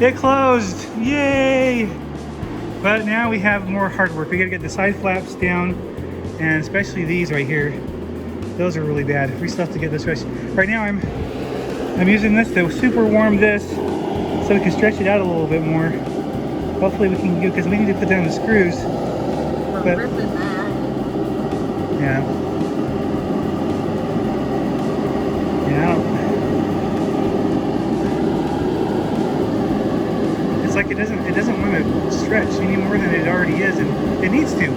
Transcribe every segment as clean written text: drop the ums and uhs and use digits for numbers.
It closed, yay! But now we have more hard work. We gotta get the side flaps down, and especially these right here. Those are really bad. We still have to get this right now. I'm using this to super warm this so we can stretch it out a little bit more. Hopefully we can do, because we need to put down the screws. We're ripping that. Yeah. Yeah. It's like it doesn't want to stretch any more than it already is, and it needs to.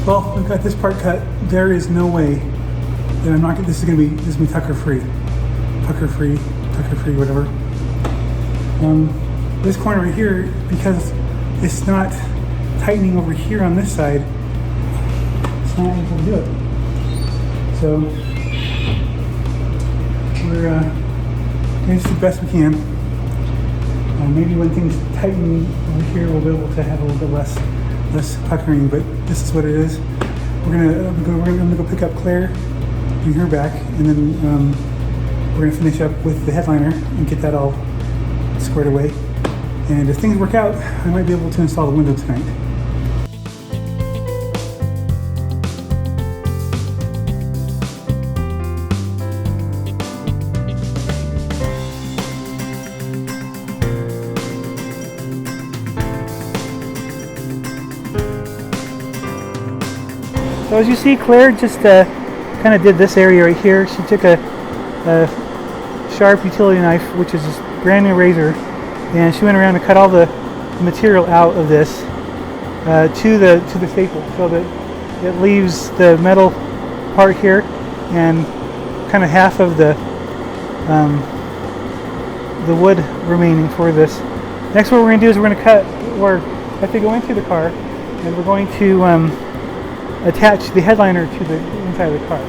Well, we've got this part cut. There is no way that I'm not gonna, this is gonna be tucker free, whatever. This corner right here, because it's not tightening over here on this side, it's not able to do it. So we're doing the best we can. Maybe when things tighten over here, we'll be able to have a little bit less puckering, but this is what it is. We're gonna go pick up Claire, bring her back, and then we're gonna finish up with the headliner and get that all squared away. And if things work out, I might be able to install the window tonight. So as you see, Claire just kind of did this area right here. She took a sharp utility knife, which is a brand new razor, and she went around and cut all the material out of this to the staple, so that it leaves the metal part here and kind of half of the wood remaining for this. Next, what we're going to do is we're going to cut, or have to go into the car, and we're going to attach the headliner to the inside of the car.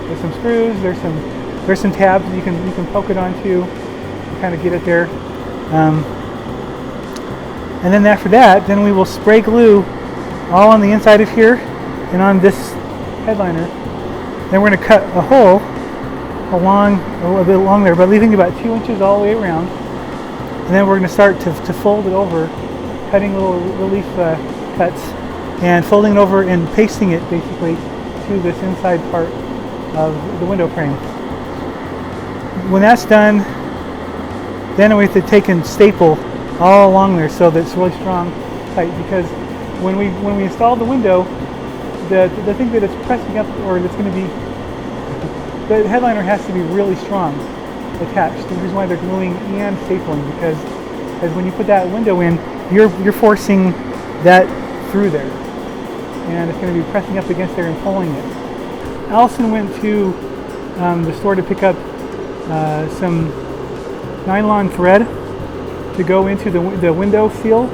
There's some screws, there's some tabs you can poke it onto, kind of get it there. And then after that, then we will spray glue all on the inside of here and on this headliner. Then we're going to cut a hole along a bit along there, but leaving about 2 inches all the way around. And then we're going to start to fold it over, cutting little relief cuts, and folding it over and pasting it basically to this inside part of the window frame. When that's done, then we have to take and staple all along there, so that's really strong, tight. Because when we install the window, the thing that it's pressing up, or that's going to be, the headliner has to be really strong attached. The reason why they're gluing and stapling, because as when you put that window in, you're forcing that through there, and it's going to be pressing up against there and pulling it. Allison went to the store to pick up some nylon thread to go into the window seal,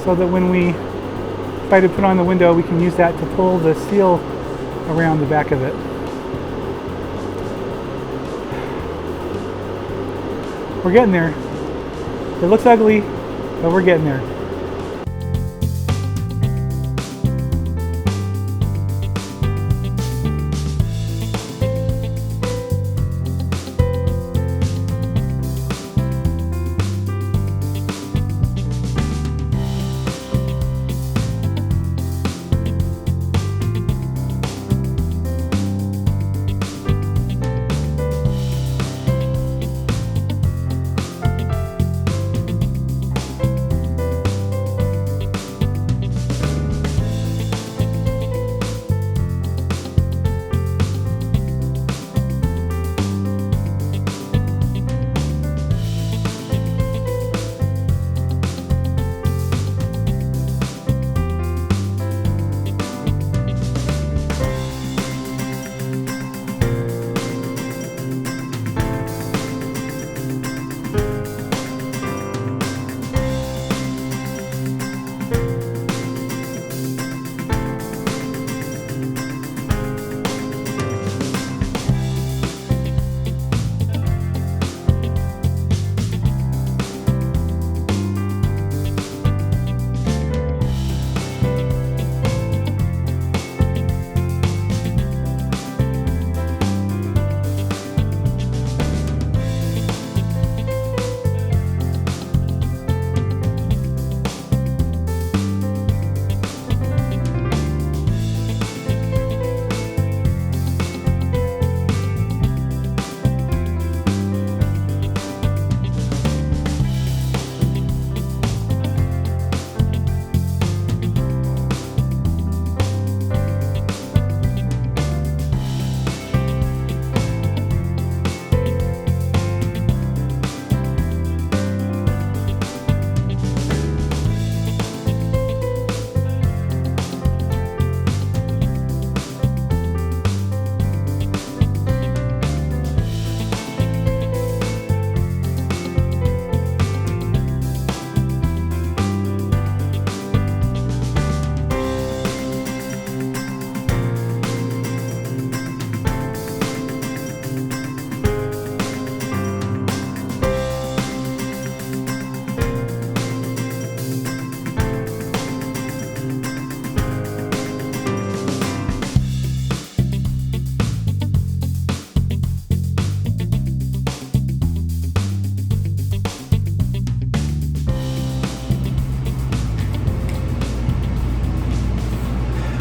so that when we try to put on the window, we can use that to pull the seal around the back of it. We're getting there. It looks ugly, but we're getting there.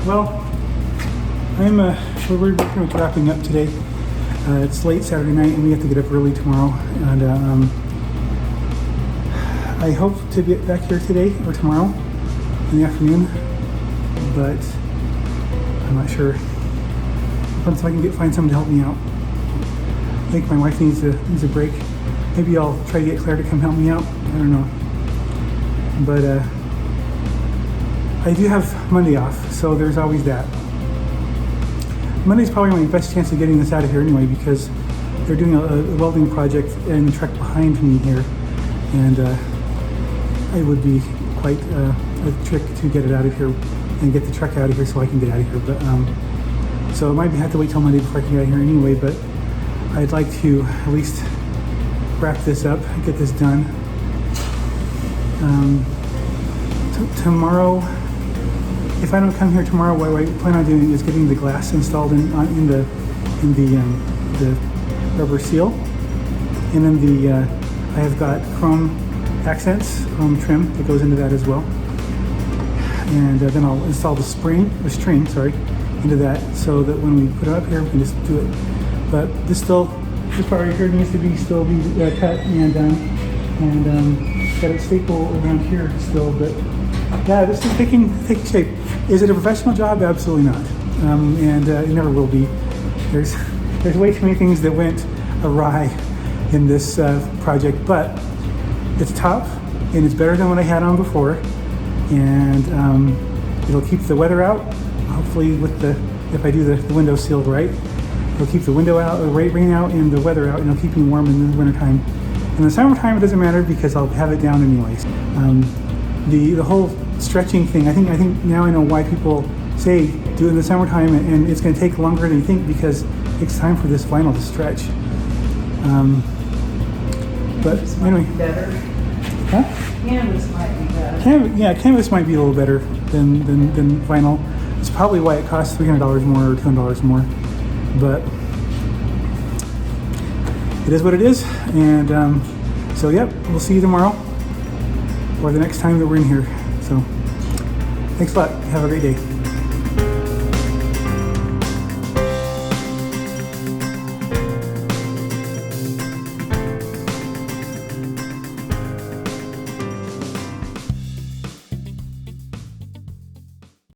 Well, we're pretty much wrapping up today. It's late Saturday night and we have to get up early tomorrow. And I hope to get back here today or tomorrow in the afternoon, but I'm not sure. Until I can find someone to help me out. I think my wife needs a break. Maybe I'll try to get Claire to come help me out. I don't know. But I do have Monday off, so there's always that. Monday's probably my best chance of getting this out of here anyway, because they're doing a welding project in the truck behind me here, and it would be quite a trick to get it out of here and get the truck out of here so I can get out of here. But so I might have to wait till Monday before I can get out of here anyway, but I'd like to at least wrap this up, get this done. Tomorrow, if I don't come here tomorrow, what I plan on doing is getting the glass installed in the rubber seal, and then I have got chrome accents, chrome trim that goes into that as well, and then I'll install the string, into that, so that when we put it up here, we can just do it. But this part right here needs to be cut and done, and got a staple around here still, but yeah, this is taking shape. Is it a professional job? Absolutely not, and it never will be. There's way too many things that went awry in this project, but it's tough and it's better than what I had on before, and it'll keep the weather out. Hopefully, if I do the window sealed right, it'll keep the window out, the rain out, and the weather out, and it'll keep me warm in the wintertime. In the summertime, it doesn't matter because I'll have it down anyways. The whole stretching thing, I think now I know why people say do it in the summertime, and it's going to take longer than you think because it takes time for this vinyl to stretch. But anyway, Better. huh? Canvas might be better. Canvas might be a little better than vinyl. It's probably why it costs $300 more or $200 more, but it is what it is. And so yep, we'll see you tomorrow or the next time that we're in here. So thanks a lot. Have a great day.